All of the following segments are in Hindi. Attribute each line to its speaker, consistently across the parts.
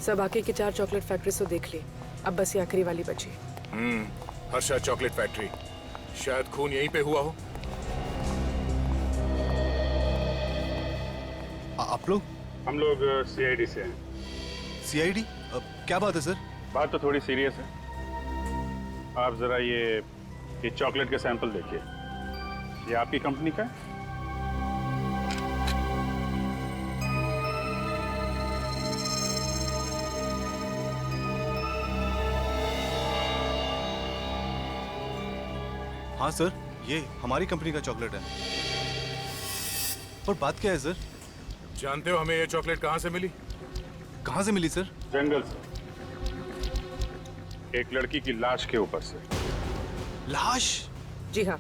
Speaker 1: सब आके की 4 चॉकलेट फैक्ट्री तो देख ली, अब बस ये आखिरी वाली बची।
Speaker 2: हर्षा चॉकलेट फैक्ट्री, शायद खून यहीं पे हुआ हो।
Speaker 3: आप लोग?
Speaker 4: हम लोग सीआईडी से हैं।
Speaker 3: सीआईडी? क्या बात है सर?
Speaker 4: बात तो थोड़ी सीरियस है। आप जरा ये चॉकलेट के सैंपल देखिए। ये आपकी कंपनी का है?
Speaker 3: हाँ सर, ये हमारी कंपनी का चॉकलेट है। पर बात क्या है सर?
Speaker 2: जानते हो हमें ये चॉकलेट कहाँ से मिली?
Speaker 3: कहाँ से मिली सर?
Speaker 4: जंगल से, एक लड़की की लाश के ऊपर से।
Speaker 3: लाश?
Speaker 1: जी हाँ,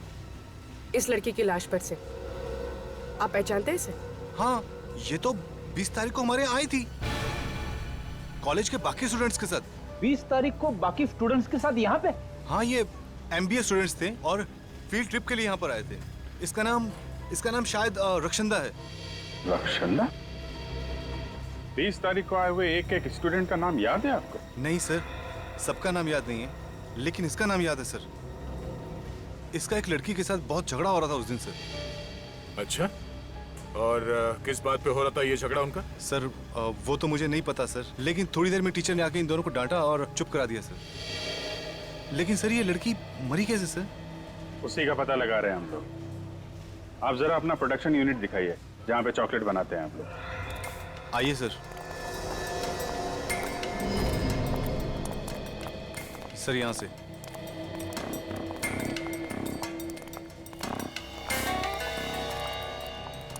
Speaker 1: इस लड़की की लाश पर से। आप पहचानते हैं इसे?
Speaker 3: हाँ, ये तो 20 तारीख को हमारे यहाँ आई थी, कॉलेज के बाकी स्टूडेंट्स के साथ।
Speaker 5: 20 तारीख को बाकी स्टूडेंट्स के साथ यहाँ पे?
Speaker 3: हाँ, ये MBA स्टूडेंट्स थे और फील्ड ट्रिप के लिए यहाँ पर आए थे। इसका नाम शायद रक्षंदा है।
Speaker 4: रक्षंदा? 20 तारीख को आए हुए एक स्टूडेंट का नाम याद है आपको?
Speaker 3: नहीं सर, सबका नाम याद नहीं है, लेकिन इसका नाम याद है सर। इसका एक लड़की के साथ बहुत झगड़ा हो रहा था उस दिन सर।
Speaker 2: अच्छा, और किस बात पे हो रहा था ये झगड़ा उनका?
Speaker 3: सर वो तो मुझे नहीं पता सर, लेकिन थोड़ी देर में टीचर ने आके इन दोनों को डांटा और चुप करा दिया सर। लेकिन सर ये लड़की मरी कैसे सर?
Speaker 4: उसी का पता लगा रहे हैं हम लोग। आप जरा अपना प्रोडक्शन यूनिट दिखाइए जहाँ पे चॉकलेट बनाते हैं आप लोग।
Speaker 3: आइए सर। सर यहाँ से।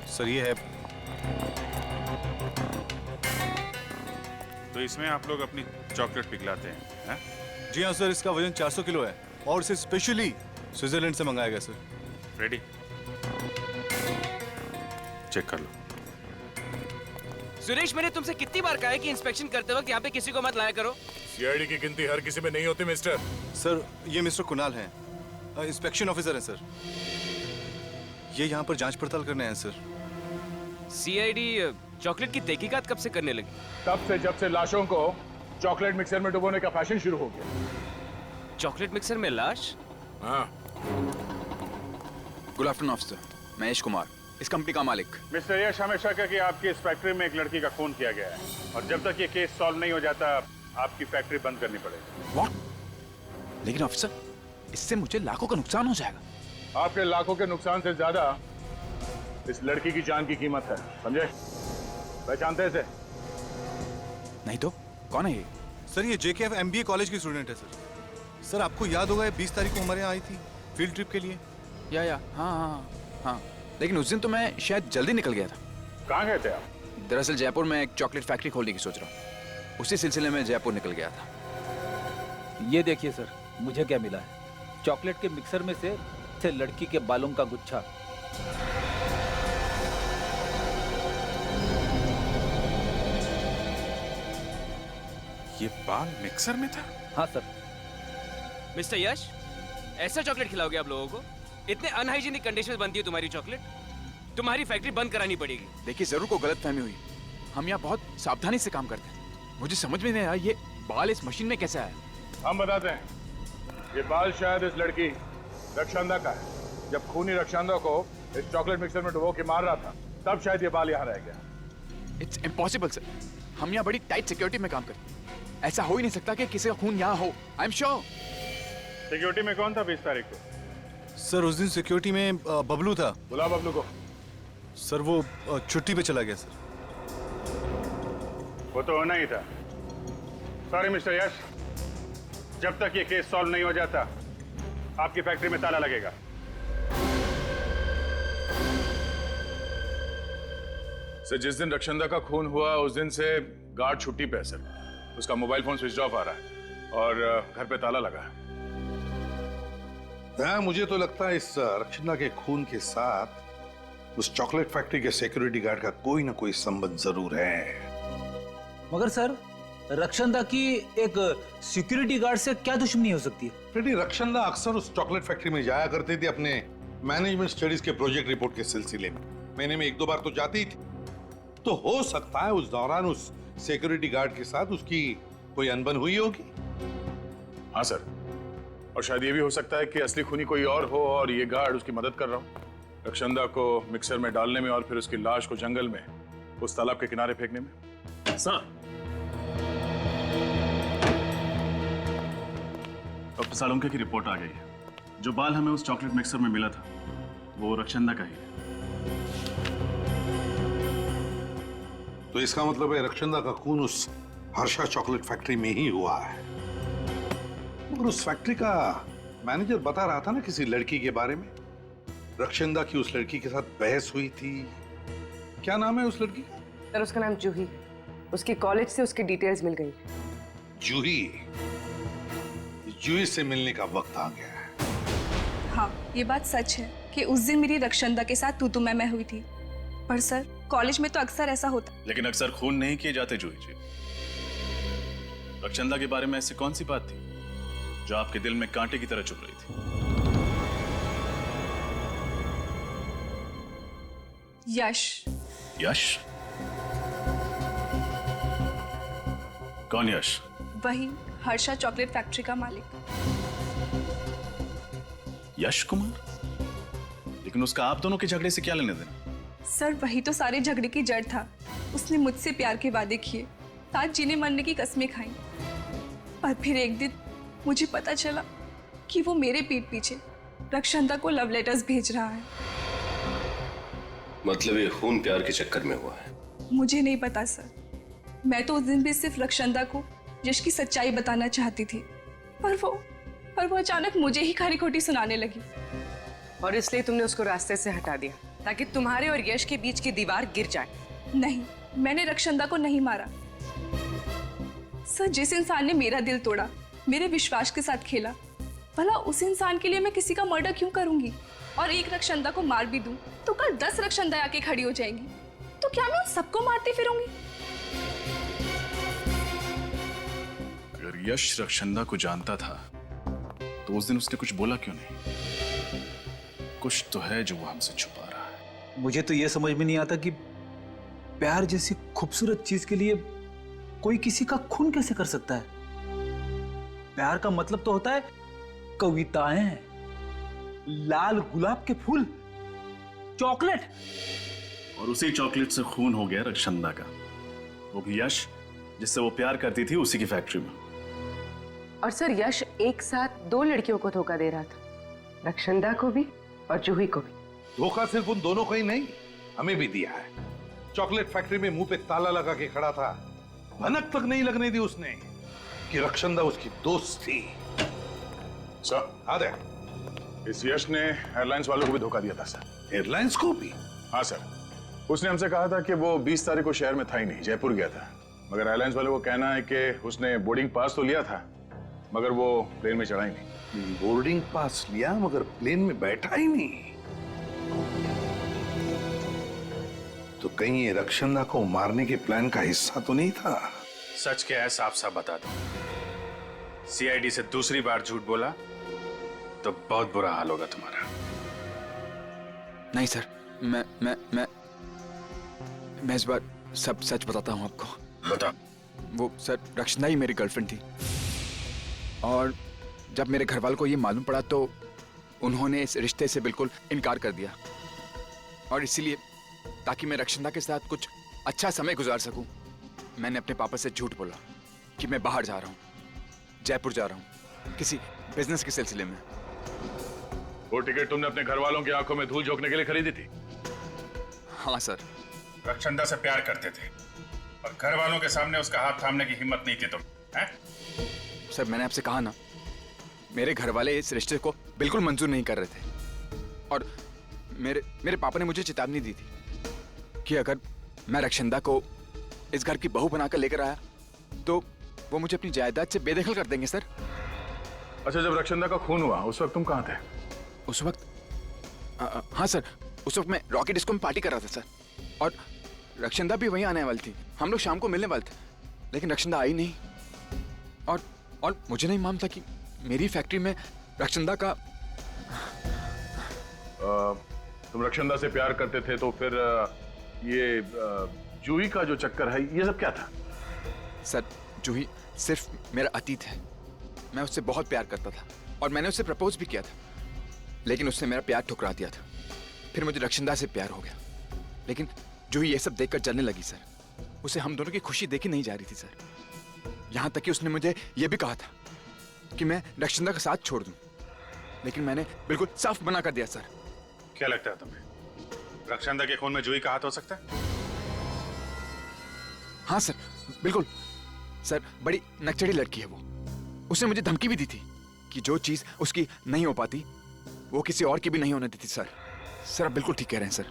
Speaker 3: सर ये है।
Speaker 4: तो इसमें आप लोग अपनी चॉकलेट पिघलाते हैं?
Speaker 3: जी हाँ सर, इसका वजन 400 किलो है और इसे स्पेशली स्विट्जरलैंड से मंगाया गया सर।
Speaker 4: रेडी? चेक कर लो।
Speaker 6: सुरेश, मैंने तुमसे कितनी बार कहा है कि इंस्पेक्शन करते वक्त यहाँ पे किसी को मत लाया करो।
Speaker 2: सीआईडी की गिनती हर किसी में नहीं होती मिस्टर।
Speaker 3: सर ये मिस्टर कुणाल हैं, इंस्पेक्शन ऑफिसर हैं सर। ये यहाँ पर जांच पड़ताल करने आए हैं सर।
Speaker 6: सीआईडी चॉकलेट की तहकीकात कब से करने लगी?
Speaker 2: तब से जब से लाशों को चॉकलेट मिक्सर में डुबोने का फैशन शुरू हो गया।
Speaker 6: चॉकलेट मिक्सर में लाश?
Speaker 2: हाँ।
Speaker 7: Good afternoon officer, Mahesh Kumar, इस कंपनी का मालिक।
Speaker 4: मिस्टर यश, हमें शक है कि आपकी इस फैक्ट्री में एक लड़की का खून किया गया है और जब तक ये केस सॉल्व नहीं हो जाता आपकी फैक्ट्री बंद करनी पड़ेगी।
Speaker 7: व्हाट? लेकिन ऑफिसर, इससे मुझे लाखों का नुकसान हो जाएगा।
Speaker 2: आपके लाखों के नुकसान से ज्यादा इस लड़की की जान की कीमत है, समझे? पहचानते हैं इसे?
Speaker 7: नहीं तो कौन है ये?
Speaker 3: सर ये JKF MBA कॉलेज की स्टूडेंट है सर। सर आपको याद होगा 20 तारीख को हमारे यहाँ आई थी फील्ड ट्रिप के लिए।
Speaker 7: या हाँ, लेकिन उस दिन तो मैं शायद जल्दी निकल गया था।
Speaker 4: कहाँ गए थे आप?
Speaker 7: दरअसल जयपुर में एक चॉकलेट फैक्ट्री खोलने की सोच रहा हूँ, उसी सिलसिले में जयपुर निकल गया था।
Speaker 5: ये देखिए सर, मुझे क्या मिला है। चॉकलेट के मिक्सर में से लड़की के बालों का गुच्छा।
Speaker 4: ये बाल मिक्सर में था?
Speaker 5: हाँ सर।
Speaker 6: मिस्टर यश, ऐसा चॉकलेट खिलाओगे आप लोगों को? इतने अनहाइजीनिक कंडीशन में बनती है तुम्हारी चॉकलेट? तुम्हारी फैक्ट्री बंद करानी पड़ेगी।
Speaker 7: देखिए जरूर को गलतफहमी हुई, हम यहाँ बहुत सावधानी से काम करते हैं। मुझे समझ में नहीं आया ये बाल इस मशीन में कैसे आया।
Speaker 2: हम बताते हैं, ये बाल शायद इस लड़की रक्षांदा का है। जब खूनी रक्षांदा को इस चॉकलेट मिक्सर में डुबो के मार रहा था, तब शायद ये बाल यहाँ रह गया।
Speaker 7: इट्स इम्पॉसिबल सर, हम यहाँ बड़ी टाइट सिक्योरिटी में काम करते हैं। ऐसा हो ही नहीं सकता कि किसी का खून यहाँ हो। I am sure.
Speaker 4: सिक्योरिटी में कौन था 20 तारीख को?
Speaker 3: सर उस दिन सिक्योरिटी में बबलू था।
Speaker 2: बुला बबलू को।
Speaker 3: सर वो छुट्टी पे चला गया सर।
Speaker 4: वो तो होना ही था। सॉरी मिस्टर यश, जब तक ये केस सॉल्व नहीं हो जाता आपकी फैक्ट्री में ताला लगेगा।
Speaker 2: सर जिस दिन रक्षंदा का खून हुआ उस दिन से गार्ड छुट्टी पे है सर। उसका मोबाइल फोन स्विच ऑफ आ रहा है और घर पे ताला लगा है।
Speaker 8: मुझे तो लगता है इस रक्षंदा के खून के साथ उस चॉकलेट फैक्ट्री के सिक्योरिटी गार्ड का कोई ना कोई संबंध जरूर है।
Speaker 5: मगर सर, रक्षंदा की एक सिक्योरिटी गार्ड से क्या दुश्मनी हो सकती है?
Speaker 8: फ्रेडी, रक्षंदा अक्सर उस चॉकलेट फैक्ट्री में जाया करती थी अपने मैनेजमेंट स्टडीज के प्रोजेक्ट रिपोर्ट के सिलसिले में। महीने में 1-2 बार तो जाती थी। तो हो सकता है उस दौरान उस सिक्योरिटी गार्ड के साथ उसकी कोई अनबन हुई होगी।
Speaker 2: हाँ सर, और शायद ये भी हो सकता है कि असली खूनी कोई और हो और ये गार्ड उसकी मदद कर रहा हो रक्षंदा को मिक्सर में डालने में और फिर उसकी लाश को जंगल में उस तालाब के किनारे फेंकने में।
Speaker 9: सर, डॉक्टर सालुंके की रिपोर्ट आ गई है। जो बाल हमें उस चॉकलेट मिक्सर में मिला था वो रक्षंदा का ही है।
Speaker 8: तो इसका मतलब है रक्षंदा का खून उस हर्षा चॉकलेट फैक्ट्री में ही हुआ है। मगर उस फैक्ट्री का मैनेजर बता रहा था ना किसी लड़की के बारे में, रक्षंदा की उस लड़की के साथ बहस हुई थी। क्या नाम है उस लड़की का?
Speaker 1: सर उसका नाम जूही। उसके कॉलेज से उसकी डिटेल्स मिल गई।
Speaker 8: जूही। जूही से मिलने का वक्त आ गया है।
Speaker 10: हाँ, ये बात सच है कि उस दिन मेरी रक्षंदा के साथ तू मैं हुई थी। पर सर, कॉलेज में तो अक्सर ऐसा होता।
Speaker 9: लेकिन अक्सर खून नहीं किए जाते जूही जी। रक्षंदा के बारे में ऐसी कौन सी बात थी जो आपके दिल में कांटे की तरह चुभ रही थी?
Speaker 10: यश।
Speaker 9: यश? कौन यश?
Speaker 10: वही हर्षा चॉकलेट फैक्ट्री का मालिक।
Speaker 9: यश कुमार? लेकिन उसका आप दोनों के झगड़े से क्या लेने देना?
Speaker 10: सर, वही तो सारे झगड़े की जड़ था। उसने मुझसे प्यार के वादे किए, साथ जीने मरने की कस्में खाई। पर फिर एक दिन मुझे पता चला कि वो मेरे पीठ पीछे रक्षंदा को लव लेटर्स भेज रहा है।
Speaker 11: मतलब ये खून प्यार के चक्कर में हुआ है?
Speaker 10: मुझे नहीं पता सर। मैं तो उस दिन भी सिर्फ रक्षंदा को यश की सच्चाई बताना चाहती थी, पर वो अचानक मुझे ही खरी खोटी सुनाने लगी।
Speaker 1: और इसलिए तुमने उसको रास्ते से हटा दिया ताकि तुम्हारे और यश के बीच की दीवार गिर जाए।
Speaker 10: नहीं, मैंने रक्षंदा को नहीं मारा। सर, जिस इंसान ने मेरा दिल तोड़ा, मेरे विश्वास के साथ खेला, भला उस इंसान के लिए मैं किसी का मर्डर क्यों करूंगी? और एक रक्षंदा को मार भी दूं तो कल 10 रक्षंदा आके खड़ी हो जाएंगी। तो क्या मैं उन सबको मारती फिरूंगी?
Speaker 9: अगर यश रक्षंदा को जानता था तो उस दिन उसने कुछ बोला क्यों नहीं? कुछ तो है जो वो हमसे छुपा रहा है।
Speaker 5: मुझे तो ये समझ में नहीं आता कि प्यार जैसी खूबसूरत चीज के लिए कोई किसी का खून कैसे कर सकता है। प्यार का मतलब तो होता है कविताएं, लाल गुलाब के फूल, चॉकलेट।
Speaker 9: और उसी चॉकलेट से खून हो गया रक्षंदा का, वो भी यश जिससे वो प्यार करती थी उसी की फैक्ट्री में।
Speaker 1: और सर, यश एक साथ 2 लड़कियों को धोखा दे रहा था, रक्षंदा को भी और जूही को भी।
Speaker 8: धोखा सिर्फ उन दोनों को ही नहीं, हमें भी दिया है। चॉकलेट फैक्ट्री में मुंह पे ताला लगा के खड़ा था, भनक तक नहीं लगने दी उसने कि रक्षंदा उसकी दोस्त थी।
Speaker 2: सर,
Speaker 8: आदे,
Speaker 2: इस यश ने एयरलाइंस वालों को भी धोखा दिया था सर।
Speaker 8: एयरलाइंस को भी?
Speaker 2: हाँ सर, उसने हमसे कहा था कि वो 20 तारीख को शहर में था ही नहीं, जयपुर गया था। मगर एयरलाइंस वालों को कहना है कि उसने बोर्डिंग पास तो लिया था मगर वो प्लेन में चढ़ा ही नहीं।
Speaker 8: बोर्डिंग पास लिया मगर प्लेन में बैठा ही नहीं? तो कहीं ये रक्षंदा को मारने के प्लान का हिस्सा तो नहीं था?
Speaker 9: सच क्या है साफ साफ बता दो। सीआईडी से दूसरी बार झूठ बोला तो बहुत बुरा हाल होगा तुम्हारा।
Speaker 7: नहीं सर, मैं इस बार सब सच बताता हूँ आपको।
Speaker 9: बता।
Speaker 7: वो सर, रक्षंदा ही मेरी गर्लफ्रेंड थी और जब मेरे घर वालों को ये मालूम पड़ा तो उन्होंने इस रिश्ते से बिल्कुल इनकार कर दिया। और इसीलिए ताकि मैं रक्षंदा के साथ कुछ अच्छा समय गुजार सकूं, मैंने अपने पापा से झूठ बोला कि मैं बाहर जा रहा हूँ, जयपुर जा रहा हूँ किसी बिजनेस के सिलसिले में।
Speaker 2: वो टिकट तुमने अपने घर वालों की आंखों में धूल झोंकने के लिए खरीदी थी?
Speaker 7: हाँ सर।
Speaker 9: रक्षंदा से प्यार करते थे और घर वालों के सामने उसका हाथ थामने की हिम्मत नहीं थी तुम, हैं?
Speaker 7: सर, मैंने आपसे कहा ना, मेरे घर वाले इस रिश्ते को बिल्कुल मंजूर नहीं कर रहे थे। और मेरे पापा ने मुझे चेतावनी दी थी कि अगर मैं रक्षंदा को इस घर की बहू बनाकर लेकर आया तो वो मुझे अपनी जायदाद से बेदखल कर देंगे सर।
Speaker 2: अच्छा, जब रक्षंदा का खून हुआ उस वक्त तुम कहाँ थे?
Speaker 7: उस वक्त हाँ सर, उस वक्त मैं रॉकी डिस्को में पार्टी कर रहा था सर, और रक्षंदा भी वहीं आने वाली थी। हम लोग शाम को मिलने वाले थे, लेकिन रक्षंदा आई नहीं। और मुझे नहीं मालूम था कि मेरी फैक्ट्री में रक्षंदा का।
Speaker 2: तुम रक्षंदा से प्यार करते थे तो फिर ये जूही का जो चक्कर है ये सब क्या था?
Speaker 7: सर जूही सिर्फ मेरा अतीत है। मैं उससे बहुत प्यार करता था और मैंने उससे प्रपोज भी किया था, लेकिन उसने मेरा प्यार ठुकरा दिया था। फिर मुझे रक्षंदा से प्यार हो गया, लेकिन जूही ये सब देखकर जलने लगी सर। उसे हम दोनों की खुशी देखी नहीं जा रही थी सर। यहाँ तक कि उसने मुझे यह भी कहा था कि मैं रक्षंदा का साथ छोड़ दूं, लेकिन मैंने बिल्कुल साफ मना कर दिया सर।
Speaker 4: क्या लगता है तुम्हें, रक्षंदा के खून में जूही का हाथ हो सकता है?
Speaker 7: हाँ सर, बिल्कुल सर। बड़ी नकचड़ी लड़की है वो। उसने मुझे धमकी भी दी थी कि जो चीज उसकी नहीं हो पाती वो किसी और की भी नहीं होने देती सर। सर आप बिल्कुल ठीक कह रहे हैं सर।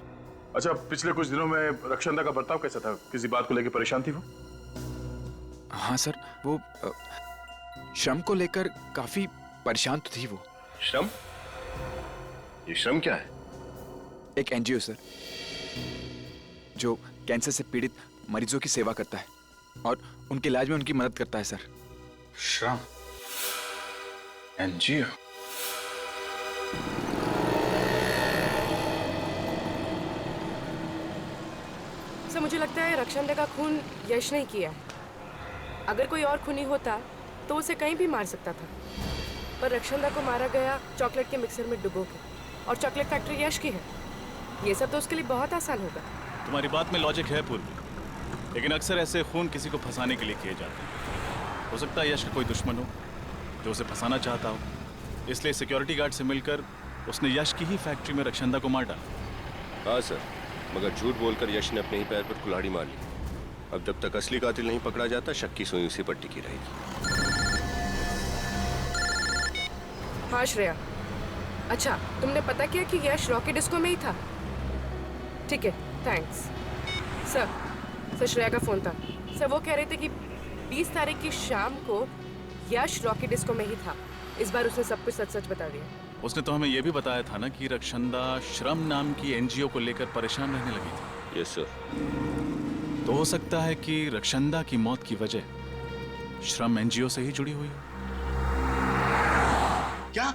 Speaker 2: अच्छा, पिछले कुछ दिनों में रक्षंदा का बर्ताव कैसा था? किसी बात को लेकर परेशान थी वो?
Speaker 7: हाँ सर, वो श्रम को लेकर काफी परेशान तो थी वो।
Speaker 11: श्रम? ये श्रम क्या है?
Speaker 7: एक एनजीओ सर, जो कैंसर से पीड़ित मरीजों की सेवा करता है और उनके इलाज में उनकी मदद करता है सर।
Speaker 2: श्रम एनजीओ?
Speaker 1: सर मुझे लगता है रक्षंदा का खून यश ने किया है। अगर कोई और खूनी होता तो उसे कहीं भी मार सकता था, पर रक्षंदा को मारा गया चॉकलेट के मिक्सर में डुबो के, और चॉकलेट फैक्ट्री यश की है। ये सब तो उसके लिए बहुत आसान होगा।
Speaker 9: तुम्हारी बात में लॉजिक है पूर्वी, लेकिन अक्सर ऐसे खून किसी को फंसाने के लिए किए जाते हैं। हो सकता है यश का कोई दुश्मन हो जो उसे फंसाना चाहता हो, इसलिए सिक्योरिटी गार्ड से मिलकर उसने यश की ही फैक्ट्री में रक्षंदा को मार डाला।
Speaker 11: हाँ सर, मगर झूठ बोलकर यश ने अपने ही पैर पर कुल्हाड़ी मार ली। अब जब तक असली कातिल नहीं पकड़ा जाता, शक की सुई उसी पर टिकी रहेगी।
Speaker 1: हाँ श्रेया, अच्छा तुमने पता किया कि यश रॉकी डिस्को में ही था? ठीक है, थैंक्स। सर श्रेया का फोन था। सर वो कह रहे थे कि 20 तारीख की शाम को यश रॉकी डिस्को में ही था। इस बार उसने सब कुछ सच सच बता दिया।
Speaker 9: उसने तो हमें यह भी बताया था ना कि रक्षंदा श्रम नाम की एनजीओ को लेकर परेशान रहने लगी थी।
Speaker 11: Yes sir.
Speaker 9: तो हो सकता है कि रक्षंदा की मौत की वजह श्रम एनजीओ से ही जुड़ी हुई हो।
Speaker 8: क्या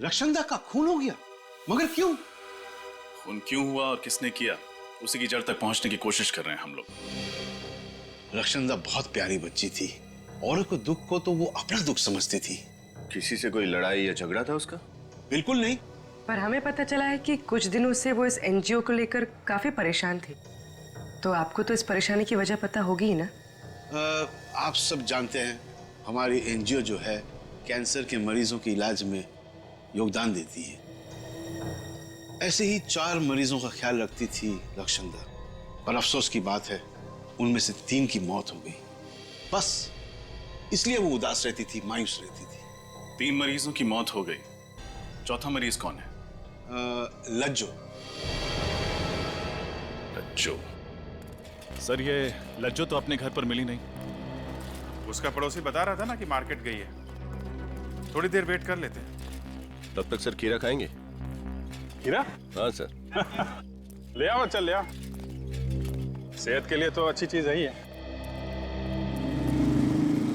Speaker 8: रक्षंदा का खून हो गया? मगर क्यों?
Speaker 9: खून क्यों हुआ और किसने किया, उसी की जड़ तक पहुंचने की कोशिश कर रहे हैं हम लोग।
Speaker 8: रक्षंदा बहुत प्यारी बच्ची थी। औरों को दुख को तो वो अपना दुख समझती थी।
Speaker 11: किसी से कोई लड़ाई या झगड़ा था उसका?
Speaker 8: बिल्कुल नहीं।
Speaker 1: पर हमें पता चला है कि कुछ दिनों से वो इस एनजीओ को लेकर काफी परेशान थी। तो आपको तो इस परेशानी की वजह पता होगी ही ना?
Speaker 8: आप सब जानते हैं हमारी एनजीओ जो है कैंसर के मरीजों के इलाज में योगदान देती है। ऐसे ही 4 मरीजों का ख्याल रखती थी रक्षंदा, पर अफसोस की बात है उनमें से 3 की मौत हो गई। बस इसलिए वो उदास रहती थी, मायूस रहती थी।
Speaker 9: 3 मरीजों की मौत हो गई, चौथा मरीज कौन है?
Speaker 8: लज्जो।
Speaker 9: लज्जो? सर ये लज्जो तो अपने घर पर मिली नहीं।
Speaker 4: उसका पड़ोसी बता रहा था ना कि मार्केट गई है। थोड़ी देर वेट कर लेते हैं।
Speaker 11: तब तक सर खीरा खाएंगे?
Speaker 4: खीरा?
Speaker 11: हाँ सर।
Speaker 4: ले आओ, चल ले आओ। सेहत के लिए तो अच्छी चीज है ही है।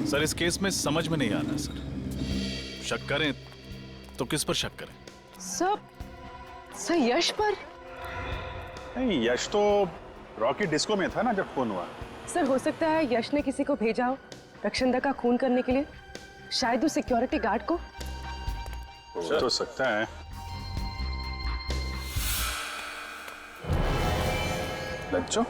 Speaker 9: सर इस केस में समझ में नहीं आ रहा सर, शक करें तो किस पर शक करें?
Speaker 1: सर यश पर?
Speaker 4: नहीं, यश तो रॉकी डिस्को में था ना जब खून हुआ।
Speaker 1: सर हो सकता है यश ने किसी को भेजा हो रक्षंदा का खून करने के लिए, शायद उस सिक्योरिटी गार्ड को।
Speaker 4: हो तो सकता है। लज्जो?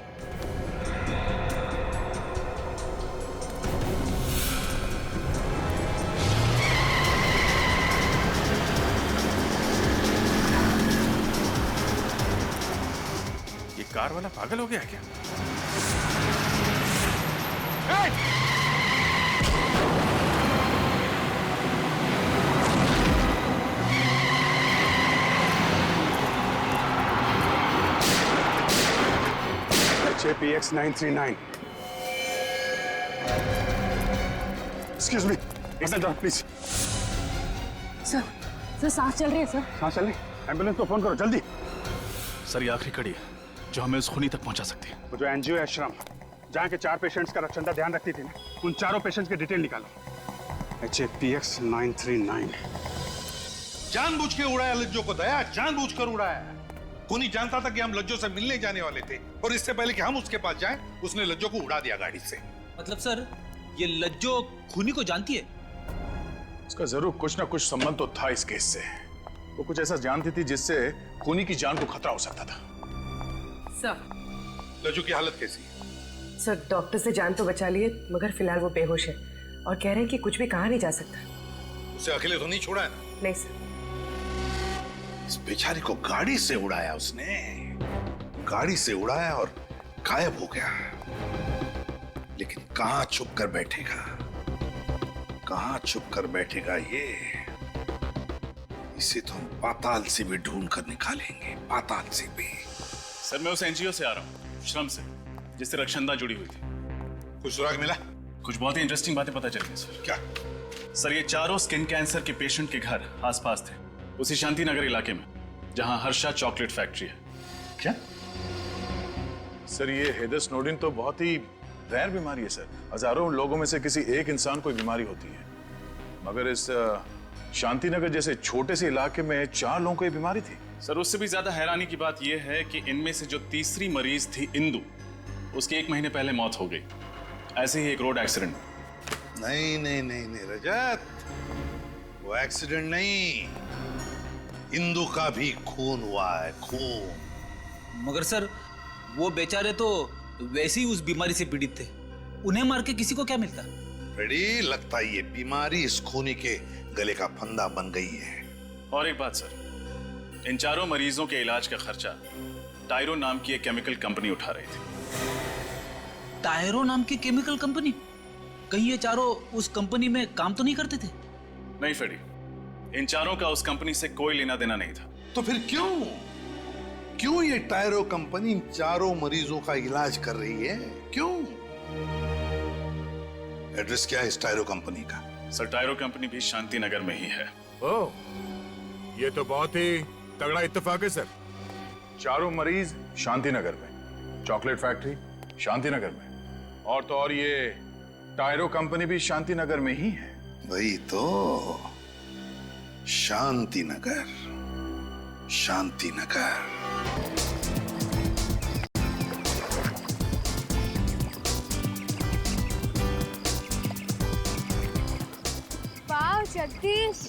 Speaker 4: ये कार वाला पागल हो गया क्या? HAPX 939. Excuse me. एक मिनट प्लीज।
Speaker 1: सर सांस चल रही है सर।
Speaker 4: हाँ चल रही। एम्बुलेंस को फोन करो जल्दी।
Speaker 9: सर ये आखिरी कड़ी है जो हमें उस खूनी तक पहुंचा सकती है।
Speaker 4: वो जो एनजीओ है श्रम, जहाँ के 4 पेशेंट्स का रक्षंदा ध्यान रखती थी ना, उन 4 पेशेंट्स की डिटेल निकालो। HAPX 939।
Speaker 8: जानबूझ के उड़ाया लज्जो को दया, जानबूझकर उड़ाया। खूनी जानता था कि हम लज्जो से मिलने जाने वाले थे और इससे पहले कि हम उसके पास जाएं, उसने लज्जो को उड़ा दिया गाड़ी से।
Speaker 5: मतलब सर, ये लज्जो खूनी को जानती है?
Speaker 2: उसका जरूर कुछ ना कुछ संबंध तो था इस केस से। वो कुछ ऐसा जानती थी जिससे खूनी की जान को खतरा हो सकता था।
Speaker 1: सर,
Speaker 8: लज्जू की हालत कैसी है?
Speaker 1: सर डॉक्टर से जान तो बचा लिए, मगर फिलहाल वो बेहोश है और कह रहे हैं कि कुछ भी कहा नहीं जा सकता।
Speaker 8: उसे अकेले तो नहीं छोड़ा है ना?
Speaker 1: नहीं सर।
Speaker 8: इस बेचारी को गाड़ी से उड़ाया उसने, गाड़ी से उड़ाया और गायब हो गया। लेकिन कहां छुप कर बैठेगा, कहां छुप कर बैठेगा ये? इसे तो हम पाताल से भी ढूंढ कर निकालेंगे, पाताल से भी।
Speaker 9: सर मैं उस एनजीओ से आ रहा हूँ, श्रम से, जिससे रक्षंदा जुड़ी हुई थी।
Speaker 8: कुछ सुराग मिला?
Speaker 9: कुछ बहुत ही इंटरेस्टिंग बातें पता चली सर।
Speaker 8: क्या?
Speaker 9: सर ये चारों स्किन कैंसर के पेशेंट के घर आसपास थे, उसी शांति नगर इलाके में जहां हर्षा चॉकलेट फैक्ट्री है।
Speaker 2: क्या सर, ये हेदर स्नोडेन तो बहुत ही रैर बीमारी है सर। हजारों लोगों में से किसी एक इंसान को बीमारी होती है, मगर इस शांति नगर जैसे छोटे से इलाके में 4 लोगों को ये बीमारी थी।
Speaker 9: सर उससे भी ज्यादा हैरानी की बात यह है कि इनमें से जो तीसरी मरीज थी इंदु, उसकी 1 महीने पहले मौत हो गई, ऐसे ही एक रोड एक्सीडेंट।
Speaker 8: नहीं नहीं नहीं नहीं रजत, वो एक्सीडेंट नहीं, इंदु का भी खून हुआ है, खून।
Speaker 5: मगर सर, वो बेचारे तो वैसे ही उस बीमारी से पीड़ित थे, उन्हें मार के किसी को क्या मिलता?
Speaker 8: रेडी, लगता है ये बीमारी इस खूनी के गले का फंदा बन गई है।
Speaker 9: और एक बात सर, इन चारों मरीजों के इलाज का खर्चा टायरो नाम की एक केमिकल कंपनी उठा रही थी।
Speaker 5: टायरो नाम की केमिकल कंपनी? कहीं ये चारों उस कंपनी में काम तो नहीं करते थे?
Speaker 9: नहीं फेडी, इन चारों का उस कंपनी से कोई लेना देना नहीं था।
Speaker 8: तो फिर क्यों ये टायरो कंपनी इन चारों मरीजों का इलाज कर रही है? क्यों? एड्रेस क्या है इस टायरो कंपनी का?
Speaker 9: सर टायरो कंपनी भी शांति नगर में ही है।
Speaker 2: ओह, ये तो बहुत ही तगड़ा इत्तेफाक है सर। चारों मरीज शांति नगर में, चॉकलेट फैक्ट्री शांति नगर में, और तो और ये टायरो कंपनी भी शांति नगर में ही है।
Speaker 8: वही तो, शांति नगर, शांति नगर।
Speaker 12: वाह जगदीश,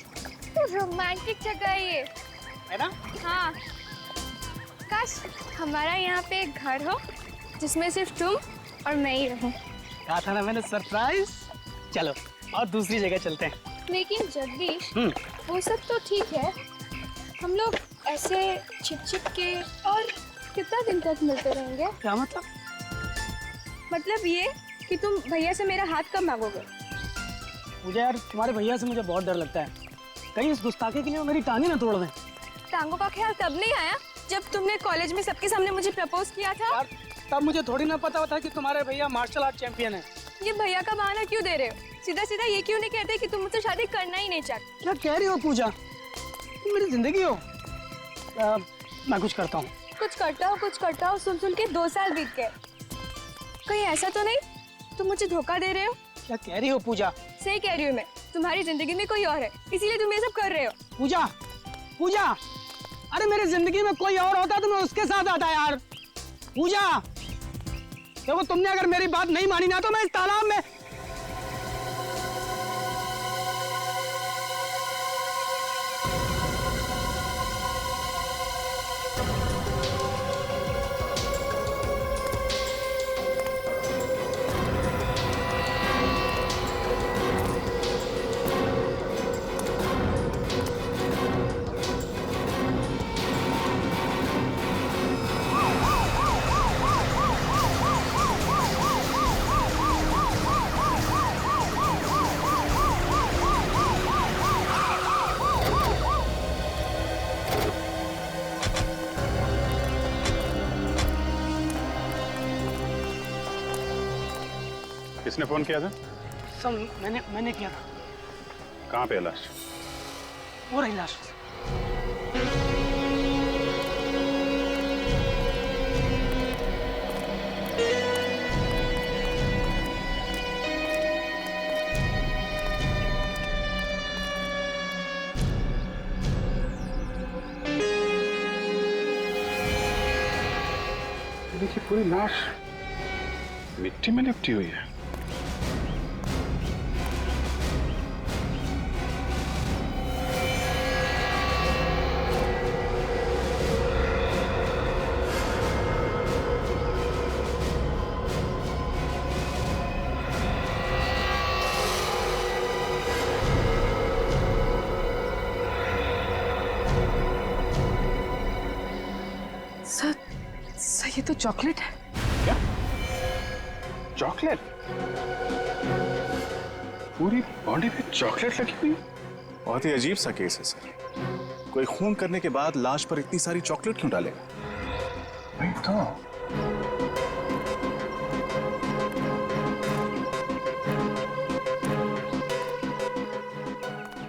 Speaker 12: तो रोमांटिक जगह है ये ना? हाँ, काश हमारा यहाँ पे एक घर हो जिसमें सिर्फ तुम और मैं ही रहूं।
Speaker 13: कहा था ना मैंने, सरप्राइज। चलो और दूसरी जगह चलते हैं।
Speaker 12: लेकिन जगदीश, वो सब तो ठीक है, हम लोग ऐसे छिप छिप के और कितना दिन तक मिलते रहेंगे?
Speaker 13: क्या मतलब?
Speaker 12: मतलब ये कि तुम भैया से मेरा हाथ कब मांगोगे?
Speaker 13: मुझे यार तुम्हारे भैया से मुझे बहुत डर लगता है, कहीं इस गुस्ताखी के लिए वो मेरी टांगे ना तोड़ दें।
Speaker 12: टांगों का ख्याल तब नहीं आया जब तुमने कॉलेज में सबके सामने मुझे प्रपोज किया था।
Speaker 13: यार तब मुझे थोड़ी ना पता था कि तुम्हारे भैया मार्शल आर्ट चैंपियन है।
Speaker 12: ये भैया का बहाना क्यों दे रहे हो? सीधा सीधा ये क्यों नहीं कहते कि तुम मुझसे शादी करना ही नहीं चाहते?
Speaker 13: क्या कह रही हो पूजा? तुम मेरी जिंदगी हो। मैं कुछ करता हूँ।
Speaker 12: कुछ करता हूँ सुन के 2 साल बीत गए। कहीं ऐसा तो नहीं तुम मुझे धोखा दे रहे हो?
Speaker 13: क्या कह रही हो पूजा?
Speaker 12: सही कह रही हूँ मैं, तुम्हारी जिंदगी में कोई और है, इसीलिए तुम ये सब कर रहे हो।
Speaker 13: पूजा, पूजा, अरे मेरी जिंदगी में कोई और होता तो मैं उसके साथ आता यार। पूजा, देखो तुमने अगर मेरी बात नहीं मानी ना तो मैं इस तालाब में।
Speaker 4: किसने फोन किया था?
Speaker 13: सब मैंने किया था।
Speaker 4: कहाँ पे है लाश?
Speaker 13: वो रही लाश।
Speaker 4: देखिए पूरी लाश मिट्टी में लिपटी हुई है।
Speaker 1: तो चॉकलेट है।
Speaker 2: क्या? चॉकलेट? पूरी बॉडी पे चॉकलेट लगी हुई?
Speaker 9: बहुत ही अजीब सा केस है सर। कोई खून करने के बाद लाश पर इतनी सारी चॉकलेट क्यों डालेगा?
Speaker 2: वही तो।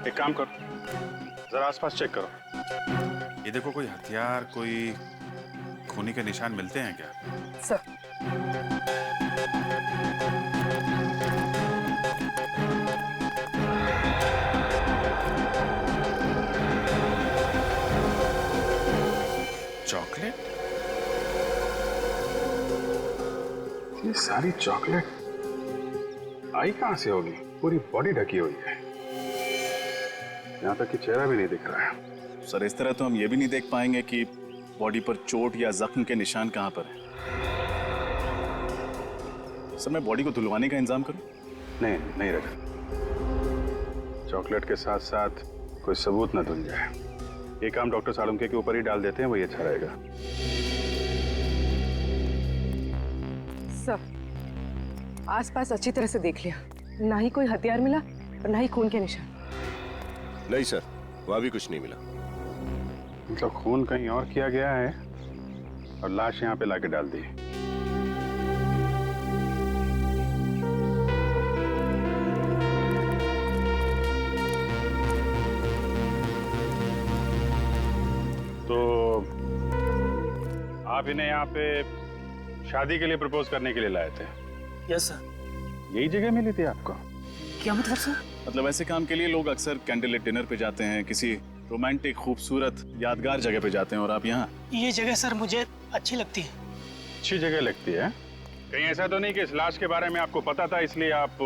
Speaker 2: एक काम करो, जरा आसपास चेक करो।
Speaker 9: ये देखो, कोई हथियार, कोई खूनी के निशान मिलते हैं क्या?
Speaker 1: Sir
Speaker 2: chocolate? ये सारी चॉकलेट आई कहां से होगी? पूरी बॉडी ढकी हुई है, यहां तक कि चेहरा भी नहीं दिख रहा है।
Speaker 9: सर इस तरह तो हम ये भी नहीं देख पाएंगे कि बॉडी पर चोट या जख्म के निशान कहां पर है। सर मैं बॉडी को धुलवाने का इंतजाम करूं?
Speaker 2: नहीं नहीं रखा, चॉकलेट के साथ साथ कोई सबूत न धुल जाए। ये काम डॉक्टर सालुंके के ऊपर ही डाल देते हैं, वही अच्छा रहेगा।
Speaker 1: सर आसपास अच्छी तरह से देख लिया, ना ही कोई हथियार मिला और ना ही खून के निशान।
Speaker 11: नहीं सर, वहां भी कुछ नहीं मिला।
Speaker 2: मतलब खून कहीं और किया गया है और लाश यहाँ पे लाके डाल दी। तो आप इन्हें यहाँ पे शादी के लिए प्रपोज करने के लिए लाए थे?
Speaker 5: Yes sir.
Speaker 2: यही जगह मिली थी आपको?
Speaker 5: क्या मतलब सर?
Speaker 9: मतलब ऐसे काम के लिए लोग अक्सर कैंडल लाइट डिनर पे जाते हैं, किसी रोमांटिक खूबसूरत यादगार जगह पे जाते हैं, और आप यहाँ?
Speaker 13: ये जगह सर मुझे अच्छी लगती है।
Speaker 2: अच्छी जगह लगती है? कहीं ऐसा तो नहीं कि इस लाश के बारे में आपको पता था इसलिए आप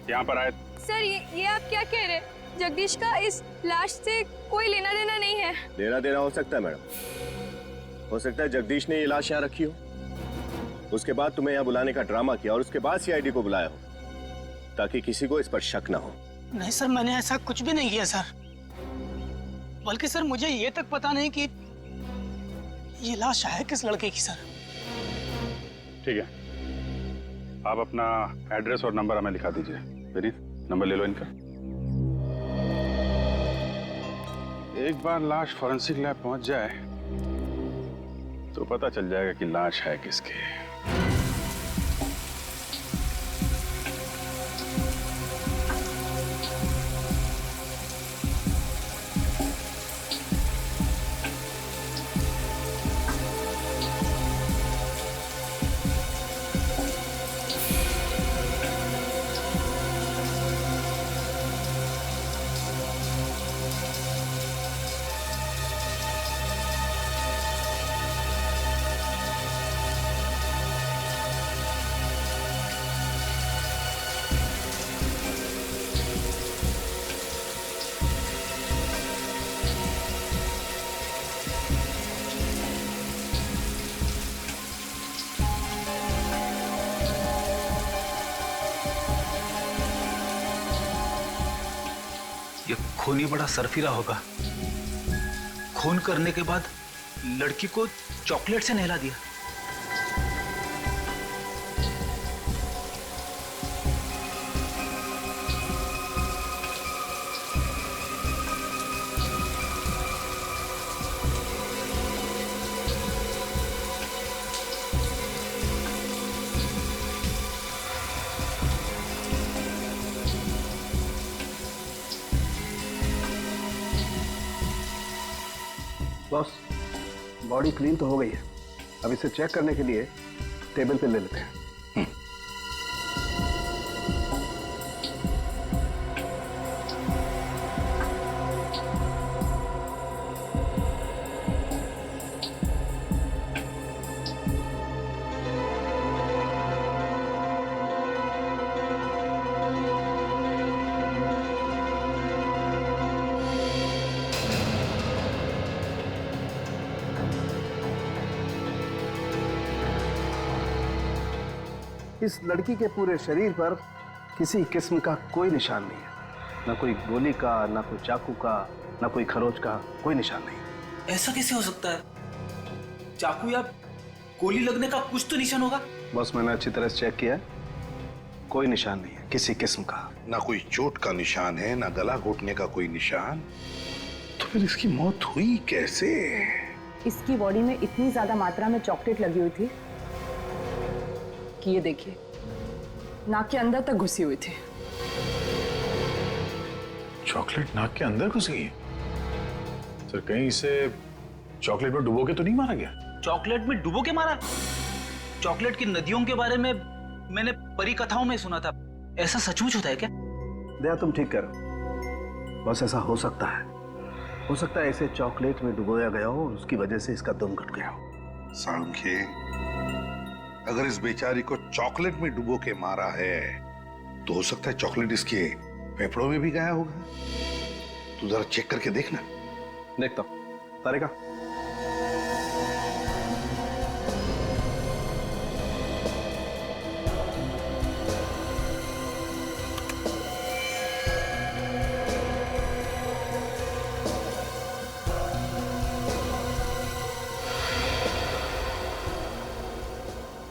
Speaker 2: यहाँ पर आए?
Speaker 12: सर ये आप क्या कह रहे हैं? जगदीश का इस लाश से कोई लेना देना नहीं है।
Speaker 11: लेना देना हो सकता है मैडम, हो सकता है जगदीश ने ये लाश यहाँ रखी हो, उसके बाद तुम्हें यहाँ बुलाने का ड्रामा किया और उसके बाद सीआईडी को बुलाया हो ताकि किसी को इस पर शक ना हो।
Speaker 13: नहीं सर, मैंने ऐसा कुछ भी नहीं किया सर। बल्कि सर मुझे ये तक पता नहीं कि ये लाश है किस लड़के की सर।
Speaker 2: ठीक है, आप अपना एड्रेस और नंबर हमें लिखा दीजिए। विनीत, नंबर ले लो इनका। एक बार लाश फॉरेंसिक लैब पहुंच जाए तो पता चल जाएगा कि लाश है किसकी।
Speaker 5: ये खूनी बड़ा सरफिरा होगा। खून करने के बाद लड़की को चॉकलेट से नहला दिया।
Speaker 14: बॉस, बॉडी क्लीन तो हो गई है, अब इसे चेक करने के लिए टेबल पे ले लेते हैं। इस लड़की के पूरे शरीर पर किसी किस्म का कोई निशान नहीं है, ना कोई गोली का, ना कोई चाकू का, ना कोई खरोच का, कोई निशान नहीं।
Speaker 5: ऐसा कैसे हो सकता है? चाकू या गोली लगने का कुछ तो निशान होगा।
Speaker 14: बस मैंने अच्छी तरह से चेक किया है, कोई निशान नहीं है किसी किस्म का।
Speaker 8: ना कोई चोट का निशान है, ना गला घोटने का कोई निशान। तो फिर इसकी मौत हुई कैसे?
Speaker 15: इसकी बॉडी में इतनी ज्यादा मात्रा में चॉकलेट लगी हुई थी कि ये देखिए नाक के अंदर तक घुसी हुई थी।
Speaker 2: चॉकलेट नाक के अंदर घुस गई है? सर कहीं इसे चॉकलेट में डुबो के तो नहीं मारा गया?
Speaker 5: चॉकलेट में डुबो के मारा? चॉकलेट की नदियों के बारे में मैंने परी कथाओं में सुना था, ऐसा सचमुच होता है क्या?
Speaker 14: दया तुम ठीक करो, बस ऐसा हो सकता है इसे चॉकलेट में डुबोया गया हो और उसकी वजह से इसका दम घट गया हो।
Speaker 8: सांख्ये, अगर इस बेचारी को चॉकलेट में डुबो के मारा है तो हो सकता है चॉकलेट इसके फेफड़ों में भी गया होगा। तू जरा चेक करके देखना।
Speaker 14: देखता हूं। तारिका,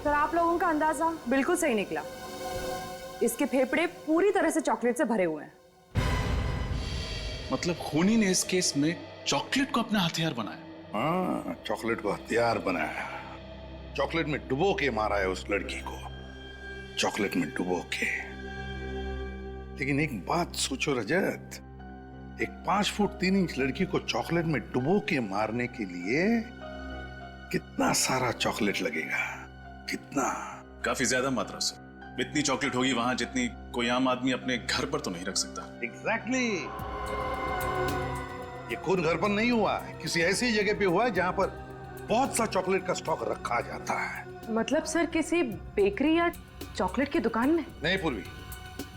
Speaker 15: सर आप लोगों का अंदाजा बिल्कुल सही निकला। इसके फेफड़े पूरी तरह से चॉकलेट से भरे हुए हैं।
Speaker 9: मतलब खूनी ने इस केस में चॉकलेट को अपना हथियार बनाया?
Speaker 8: हाँ, चॉकलेट को हथियार बनाया। चॉकलेट में डुबो के मारा है उस लड़की को, चॉकलेट में डुबो के। लेकिन एक बात सोचो रजत, एक 5 फुट 3 इंच लड़की को चॉकलेट में डुबो के मारने के लिए कितना सारा चॉकलेट लगेगा? कितना?
Speaker 9: काफी ज्यादा मात्रा से। इतनी चॉकलेट होगी वहां जितनी कोई आम आदमी अपने घर पर तो नहीं रख सकता।
Speaker 8: एग्जैक्टली। ये खून घर पर नहीं हुआ है, किसी ऐसी जगह पे हुआ है जहां पर बहुत सा चॉकलेट का स्टॉक रखा जाता है।
Speaker 1: मतलब सर किसी बेकरी या चॉकलेट की दुकान में?
Speaker 8: नहीं पूर्वी,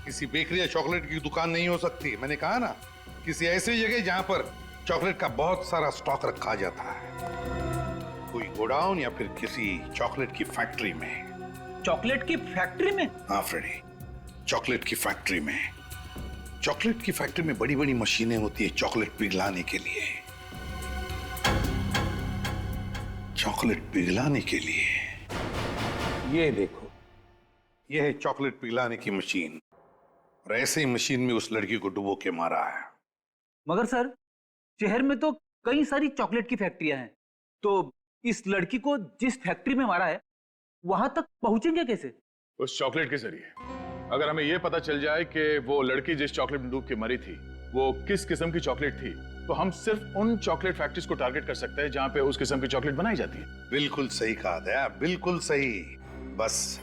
Speaker 8: किसी बेकरी या चॉकलेट की दुकान नहीं हो सकती। मैंने कहा ना, किसी ऐसी जगह जहां पर चॉकलेट का बहुत सारा स्टॉक रखा जाता है, कोई गोडाउन या फिर किसी चॉकलेट की फैक्ट्री में।
Speaker 5: चॉकलेट की फैक्ट्री में?
Speaker 8: हाँ फ्रेडी, चॉकलेट की फैक्ट्री में। चॉकलेट की फैक्ट्री में बड़ी बड़ी मशीनें होती है चॉकलेट पिघलाने के लिए। चॉकलेट पिघलाने के लिए। ये देखो, ये है चॉकलेट पिघलाने की मशीन, और ऐसे ही मशीन में उस लड़की को डुबो के मारा है।
Speaker 5: मगर सर, शहर में तो कई सारी चॉकलेट की फैक्ट्रियां हैं, तो इस लड़की को जिस फैक्ट्री में मारा है वहां तक पहुंचेंगे कैसे?
Speaker 2: उस चॉकलेट के जरिए। अगर हमें यह पता चल जाए कि वो लड़की जिस चॉकलेट में डूब के मरी थी वो किस किस्म की चॉकलेट थी, तो हम सिर्फ उन चॉकलेट फैक्ट्रीज को टारगेट कर सकते हैं जहां पे उस किस्म की चॉकलेट बनाई जाती है।
Speaker 8: बिल्कुल सही कहा दया, बिल्कुल सही। बस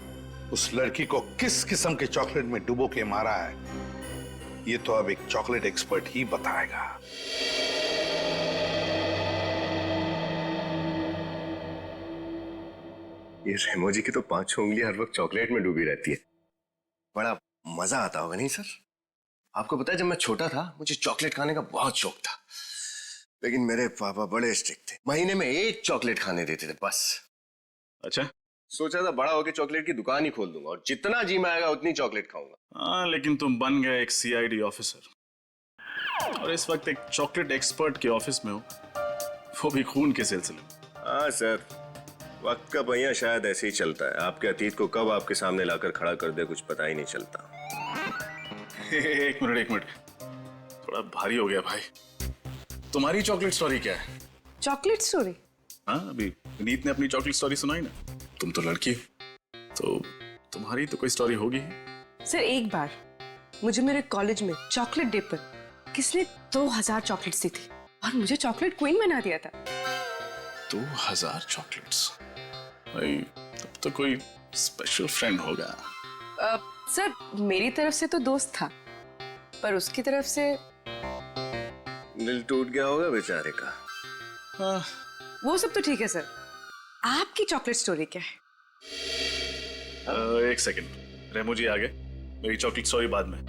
Speaker 8: उस लड़की को किस किस्म के चॉकलेट में डुबो के मारा है, ये तो अब एक चॉकलेट एक्सपर्ट ही बताएगा।
Speaker 11: ये रेमो जी की तो 5 उंगलियां हर वक्त चॉकलेट में डूबी रहती है। बड़ा मजा आता होगा नहीं सर? आपको पता है, जब मैं छोटा था मुझे चॉकलेट खाने का बहुत शौक था, लेकिन मेरे पापा बड़े स्ट्रिक्ट थे, महीने में 1 चॉकलेट खाने देते थे बस।
Speaker 9: अच्छा,
Speaker 11: सोचा था बड़ा होकर चॉकलेट की दुकान ही खोल दूंगा और जितना जी में आएगा उतनी चॉकलेट खाऊंगा।
Speaker 9: हाँ, लेकिन तुम बन गए एक CID ऑफिसर, और इस वक्त एक चॉकलेट एक्सपर्ट के ऑफिस में हो, वो भी खून के सिलसिले में।
Speaker 11: हाँ सर, वक्त का पहिया शायद ऐसे ही चलता है। आपके अतीत को कब आपके सामने लाकर खड़ा कर दे कुछ पता ही नहीं चलता।
Speaker 9: एक मिनट, थोड़ा भारी हो गया भाई। तुम्हारी चॉकलेट स्टोरी क्या है?
Speaker 1: Chocolate story?
Speaker 9: हाँ, अभी विनीत ने अपनी चॉकलेट स्टोरी सुनाई ना। तुम तो लड़की हो, तो तुम्हारी तो कोई स्टोरी होगी।
Speaker 1: सर एक बार मुझे मेरे कॉलेज में चॉकलेट डे पर किसने 2000 चॉकलेट्स दी थी और मुझे चॉकलेट क्वीन बना दिया था।
Speaker 9: 2000 चॉकलेट्स? भाई तब तो कोई स्पेशल फ्रेंड होगा।
Speaker 1: सर मेरी तरफ से तो दोस्त था, पर उसकी तरफ से
Speaker 11: दिल टूट गया होगा बेचारे का।
Speaker 9: हाँ।
Speaker 1: वो सब तो ठीक है सर, आपकी चॉकलेट स्टोरी क्या है?
Speaker 9: एक सेकंड, रेमो जी आ गए, मेरी चॉकलेट स्टोरी बाद में।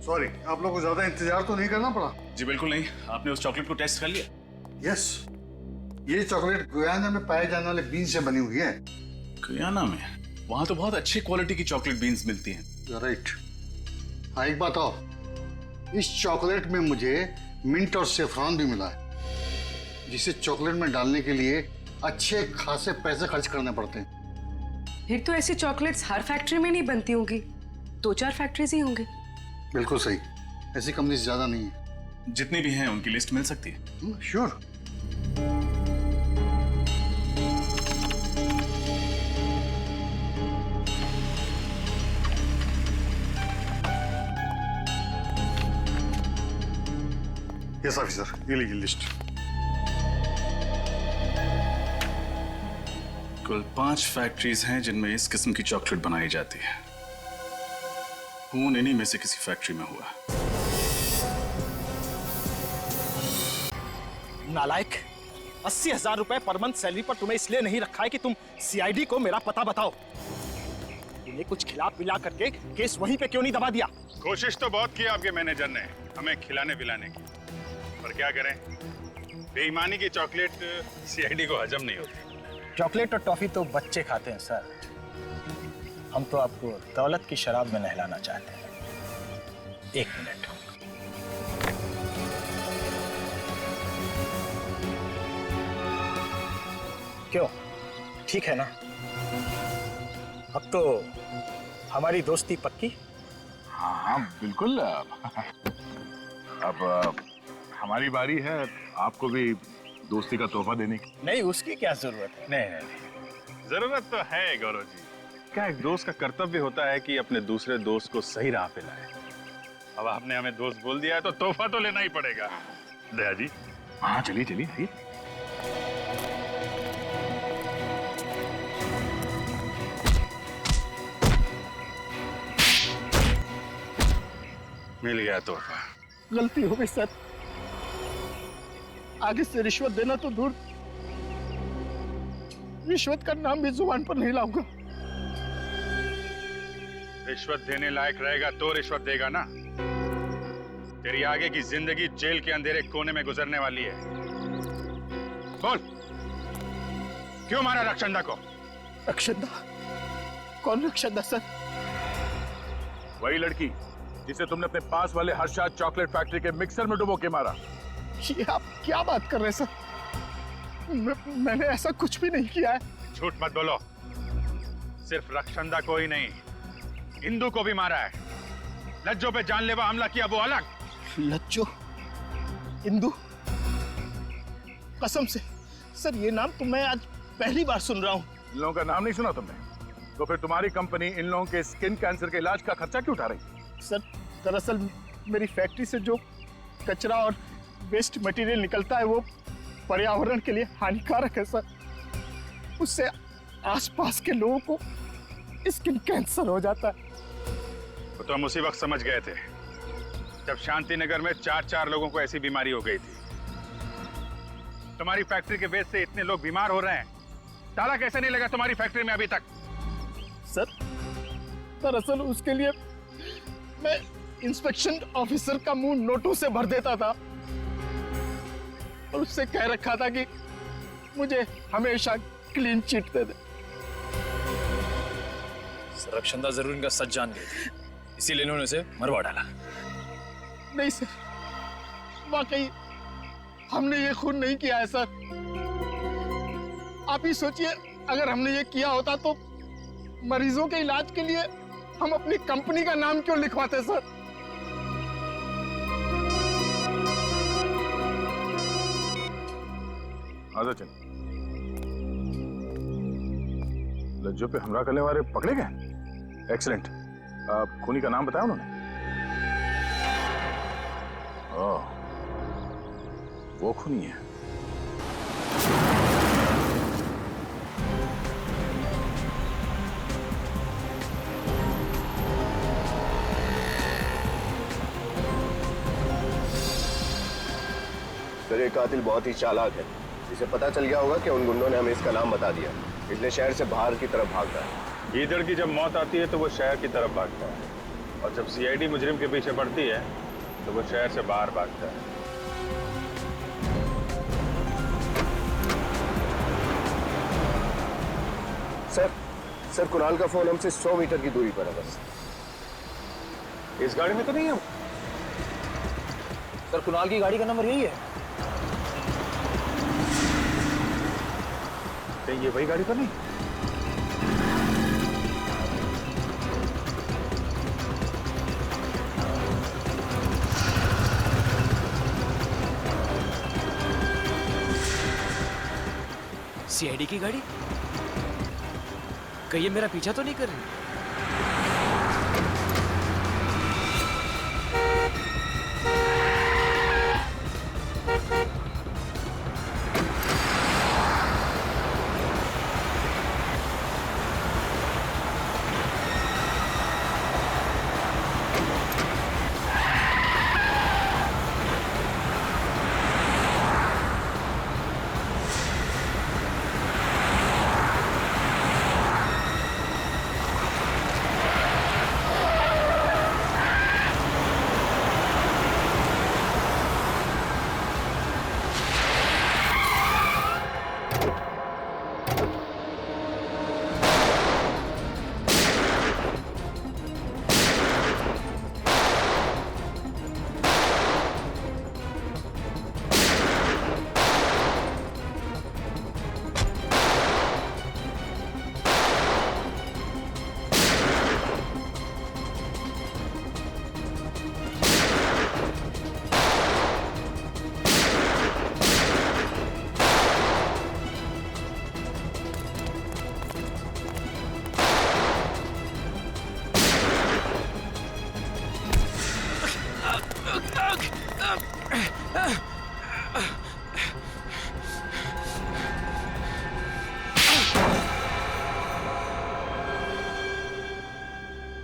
Speaker 8: सॉरी, आप लोगों को ज्यादा इंतजार तो नहीं करना पड़ा?
Speaker 9: जी बिल्कुल नहीं। आपने उस चॉकलेट को टेस्ट कर लिया?
Speaker 8: यस, ये चॉकलेट गुयाना में पाए जाने वाले बीन से बनी हुई है।
Speaker 9: गुयाना में? वहां तो बहुत अच्छी क्वालिटी की चॉकलेट बीन्स मिलती हैं।
Speaker 8: राइट। हाँ एक बात और, इस चॉकलेट में मुझे मिंट और सेफ्रॉन भी मिला है, जिसे चॉकलेट में डालने के लिए
Speaker 14: अच्छे खासे पैसे खर्च करने पड़ते हैं।
Speaker 15: फिर तो ऐसी चॉकलेट्स हर फैक्ट्री में नहीं बनती होंगी, 2-4 फैक्ट्रीज ही होंगे।
Speaker 14: बिल्कुल सही, ऐसी कंपनी ज्यादा नहीं है।
Speaker 9: जितनी भी हैं उनकी लिस्ट मिल सकती है।
Speaker 14: श्योर। यस ऑफिसर, ये लीजिए लिस्ट।
Speaker 9: कुल 5 फैक्ट्रीज हैं जिनमें इस किस्म की चॉकलेट बनाई जाती है। खून इन्हीं में से किसी फैक्ट्री में हुआ।
Speaker 16: नालायक, 80,000 रुपए पर मंथ सैलरी पर तुम्हें इसलिए नहीं रखा है कि तुम सीआईडी को मेरा पता बताओ। तुम्हें कुछ खिला पिला करके केस वहीं पे क्यों नहीं दबा दिया?
Speaker 4: कोशिश तो बहुत की आपके मैनेजर ने हमें खिलाने पिलाने की, पर क्या करें, बेईमानी की चॉकलेट सीआईडी को हजम नहीं होती।
Speaker 16: चॉकलेट और टॉफी तो बच्चे खाते हैं सर, हम तो आपको दौलत की शराब में नहलाना चाहते हैं। 1 मिनट। क्यों, ठीक है ना? अब तो हमारी दोस्ती पक्की?
Speaker 2: हाँ बिल्कुल। अब हमारी बारी है आपको भी दोस्ती का तोहफा देने की।
Speaker 16: नहीं, उसकी क्या जरूरत है? नहीं,
Speaker 4: जरूरत तो है गौरव जी। क्या एक दोस्त का कर्तव्य होता है कि अपने दूसरे दोस्त को सही राह पे लाए। अब आपने हमें दोस्त बोल दिया है तो तोहफा तो लेना ही पड़ेगा। दया जी।
Speaker 2: हाँ चलिए चलिए आइए।
Speaker 4: मिल गया तोहफा।
Speaker 16: गलती हो गई सर, आगे से रिश्वत देना तो दूर, रिश्वत का नाम भी जुबान पर नहीं लाऊंगा।
Speaker 4: रिश्वत देने लायक रहेगा तो रिश्वत देगा ना। तेरी आगे की जिंदगी जेल के अंधेरे कोने में गुजरने वाली है। बोल, क्यों मारा रक्षंदा को?
Speaker 16: रक्षंदा? कौन रक्षंदा सर?
Speaker 2: वही लड़की जिसे तुमने अपने पास वाले हर्षा चॉकलेट फैक्ट्री के मिक्सर में डुबो के मारा।
Speaker 16: ये आप क्या बात कर रहे हैं सर? मैंने ऐसा कुछ भी नहीं किया है।
Speaker 4: झूठ मत बोलो। सिर्फ रक्षंदा को ही नहीं, इंदु को भी मारा है। लज्जो पे जानलेवा हमला किया वो अलग।
Speaker 16: लज्जो? इंदु? कसम से सर, ये नाम तो मैं आज पहली बार सुन रहा हूँ।
Speaker 2: इन लोगों का नाम नहीं सुना तुमने? तो फिर तुम्हारी कंपनी इन लोगों के स्किन कैंसर के इलाज का खर्चा क्यों उठा रही?
Speaker 16: सर, दरअसल मेरी फैक्ट्री से जो कचरा और वेस्ट मटेरियल निकलता है वो पर्यावरण के लिए हानिकारक है सर। उससे आसपास के लोगों को स्किन कैंसर हो जाता है।
Speaker 4: तो हम उसी वक्त समझ गए थे जब शांति नगर में 4 लोगों को ऐसी बीमारी हो गई थी। तुम्हारी फैक्ट्री के वेस्ट से इतने लोग बीमार हो रहे हैं, ताला कैसे नहीं लगा तुम्हारी फैक्ट्री में अभी तक?
Speaker 16: सर, दरअसल उसके लिए मैं इंस्पेक्शन ऑफिसर का मुंह नोटों से भर देता था और उससे कह रखा था कि मुझे हमेशा क्लीन चिट दे दे।
Speaker 5: रक्षंदा जरूर इनका सच जान गई थी, इसीलिए इन्होंने उसे मरवा डाला।
Speaker 16: नहीं सर, वाकई हमने ये खून नहीं किया है सर। आप ही सोचिए, अगर हमने ये किया होता तो मरीजों के इलाज के लिए हम अपनी कंपनी का नाम क्यों लिखवाते सर?
Speaker 2: आजा चल। लज्जो पे हमला करने वाले पकड़े गए? एक्सीलेंट। खूनी का नाम बताया उन्होंने? ओह, वो खूनी है।
Speaker 11: सर, ये कातिल बहुत ही चालाक है। इसे पता चल गया होगा कि उन गुंडों ने हमें इसका नाम बता दिया, इसलिए शहर से बाहर की तरफ भाग रहा है।
Speaker 4: गीदड़ की जब मौत आती है तो वो शहर की तरफ भागता है, और जब सीआईडी मुजरिम के पीछे पड़ती है तो वो शहर से बाहर भागता है।
Speaker 11: सर, कुणाल का फोन हमसे 100 मीटर की दूरी पर है बस।
Speaker 4: इस गाड़ी में तो नहीं है?
Speaker 5: सर, कुणाल की गाड़ी का नंबर यही है।
Speaker 4: कहीं ये वही गाड़ी तो नहीं?
Speaker 6: सीआईडी की गाड़ी? कहीं ये मेरा पीछा तो नहीं कर रही?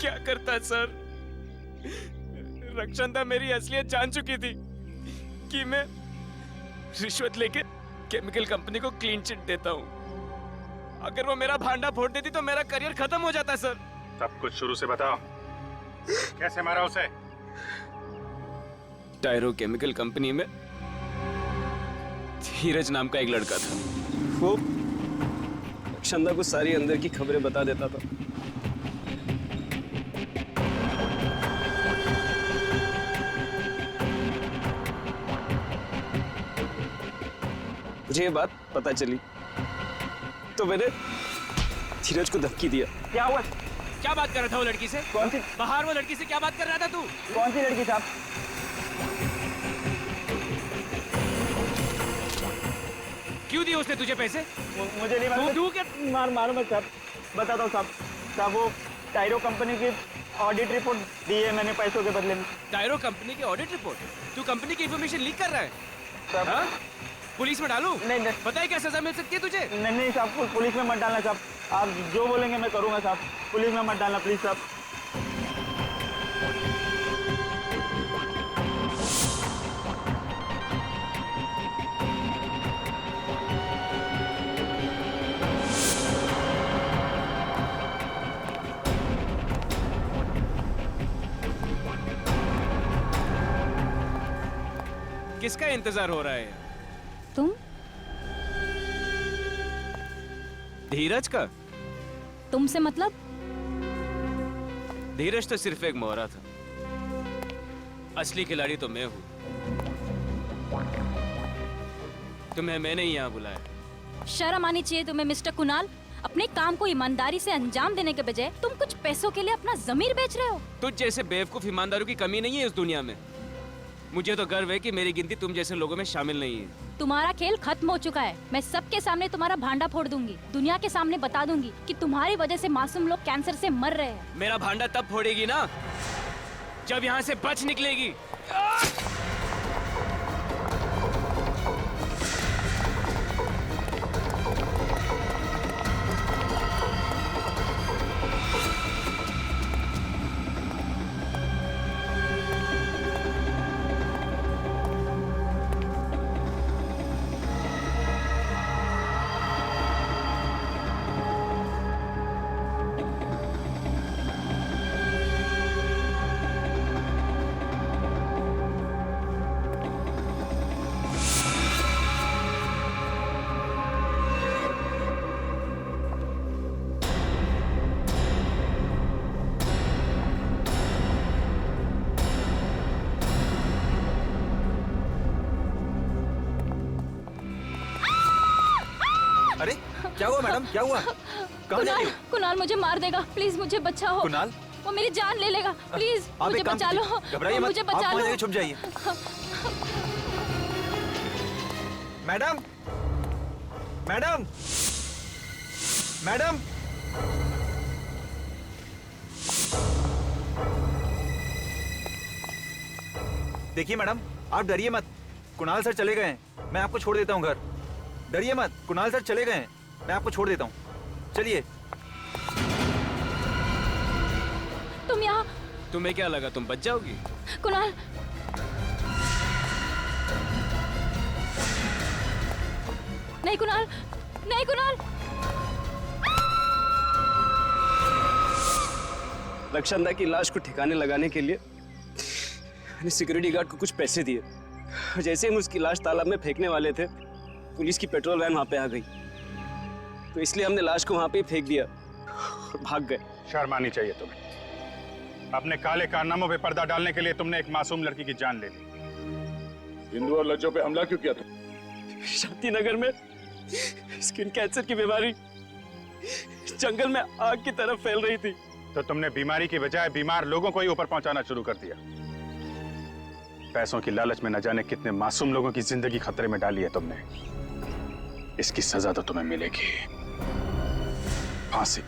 Speaker 6: क्या करता सर? रक्षंदा मेरी असलियत जान चुकी थी कि मैं रिश्वत लेके केमिकल कंपनी को क्लीन चिट देता हूँ। अगर वो मेरा भांडा फोड़ देती तो मेरा करियर खत्म हो जाता सर।
Speaker 4: सब कुछ शुरू से बताओ, कैसे मारा उसे?
Speaker 6: टायरो केमिकल कंपनी में धीरज नाम का एक लड़का था।
Speaker 17: वो रक्षंदा को सारी अंदर की खबरें बता देता था। मुझे ये बात पता चली तो मैंने धीरज को धमकी दिया।
Speaker 6: क्या हुआ? क्या बात कर रहा था वो लड़की से?
Speaker 17: कौन सी?
Speaker 6: बाहर वो लड़की से क्या बात कर रहा था तू?
Speaker 17: कौन सी लड़की साहब?
Speaker 6: क्यों दिए उसने तुझे पैसे?
Speaker 17: मुझे नहीं मालूम।
Speaker 6: तू क्या?
Speaker 17: मारो मत साहब, बताता हूँ साहब। साहब वो टायरो कंपनी की ऑडिट रिपोर्ट दी है मैंने पैसों के बदले में।
Speaker 6: टायरो कंपनी की ऑडिट रिपोर्ट? तू कंपनी की इंफॉर्मेशन लीक कर रहा है?
Speaker 17: साहब
Speaker 6: पुलिस में डालूं?
Speaker 17: नहीं।
Speaker 6: बताइए क्या सजा मिल सकती है तुझे?
Speaker 17: नहीं साहब, पुलिस में मत डालना साहब। आप जो बोलेंगे मैं करूंगा साहब। पुलिस में मत डालना प्लीज साहब।
Speaker 6: किसका इंतजार हो रहा है?
Speaker 18: तुम?
Speaker 6: धीरज का?
Speaker 18: तुमसे मतलब?
Speaker 6: धीरज तो सिर्फ एक मोहरा था, असली खिलाड़ी तो मैं हूं। तुम्हें मैंने ही यहाँ बुलाया।
Speaker 18: शर्म आनी चाहिए तुम्हें मिस्टर कुणाल। अपने काम को ईमानदारी से अंजाम देने के बजाय तुम कुछ पैसों के लिए अपना जमीर बेच रहे हो।
Speaker 6: तुझ जैसे बेवकूफ ईमानदारों की कमी नहीं है इस दुनिया में। मुझे तो गर्व है कि मेरी गिनती तुम जैसे लोगों में शामिल नहीं है।
Speaker 18: तुम्हारा खेल खत्म हो चुका है। मैं सबके सामने तुम्हारा भांडा फोड़ दूंगी। दुनिया के सामने बता दूंगी कि तुम्हारी वजह से मासूम लोग कैंसर से मर रहे हैं।
Speaker 6: मेरा भांडा तब फोड़ेगी ना जब यहाँ से बच निकलेगी।
Speaker 19: क्या हुआ मैडम, क्या हुआ? कहाँ जा रही हो?
Speaker 18: कुणाल मुझे मार देगा, प्लीज मुझे बचाओ।
Speaker 19: कुणाल?
Speaker 18: वो मेरी जान ले लेगा, प्लीज
Speaker 19: आप
Speaker 18: मुझे
Speaker 19: एक काम
Speaker 18: बचा लो।
Speaker 19: कीजिए, घबराइए मत,
Speaker 18: मुझे
Speaker 19: आप
Speaker 18: बचा
Speaker 19: वहाँ
Speaker 18: लो।
Speaker 19: जाके छुप जाइए। मैडम, मैडम, मैडम, देखिए मैडम, आप डरिए मत, कुणाल सर चले गए हैं, मैं आपको छोड़ देता हूँ घर। डरिए मत, कुणाल सर चले गए हैं, मैं आपको छोड़ देता हूँ, चलिए।
Speaker 18: तुम यहाँ?
Speaker 6: तुम्हें क्या लगा तुम बच जाओगी?
Speaker 18: कुणाल, नहीं कुणाल, नहीं कुणाल।
Speaker 20: रक्षंदा की लाश को ठिकाने लगाने के लिए मैंने सिक्योरिटी गार्ड को कुछ पैसे दिए। जैसे हम उसकी लाश तालाब में फेंकने वाले थे, पुलिस की पेट्रोल वैन वहां पे आ गई, तो इसलिए हमने लाश को वहां पे फेंक दिया और भाग गए।
Speaker 4: शर्म आनी चाहिए तुम्हें। अपने काले कारनामों पे पर्दा डालने के लिए तुमने एक मासूम लड़की की जान ले ली।
Speaker 2: हिंदू और लज्जों पे हमला क्यों किया तुम?
Speaker 20: शांति नगर में स्किन कैंसर की बीमारी जंगल में आग की तरफ फैल रही थी,
Speaker 4: तो तुमने बीमारी की बजाय बीमार लोगों को ही ऊपर पहुंचाना शुरू कर दिया। पैसों की लालच में न जाने कितने मासूम लोगों की जिंदगी खतरे में डाली है तुमने। इसकी सजा तो तुम्हें मिलेगी, फांसी।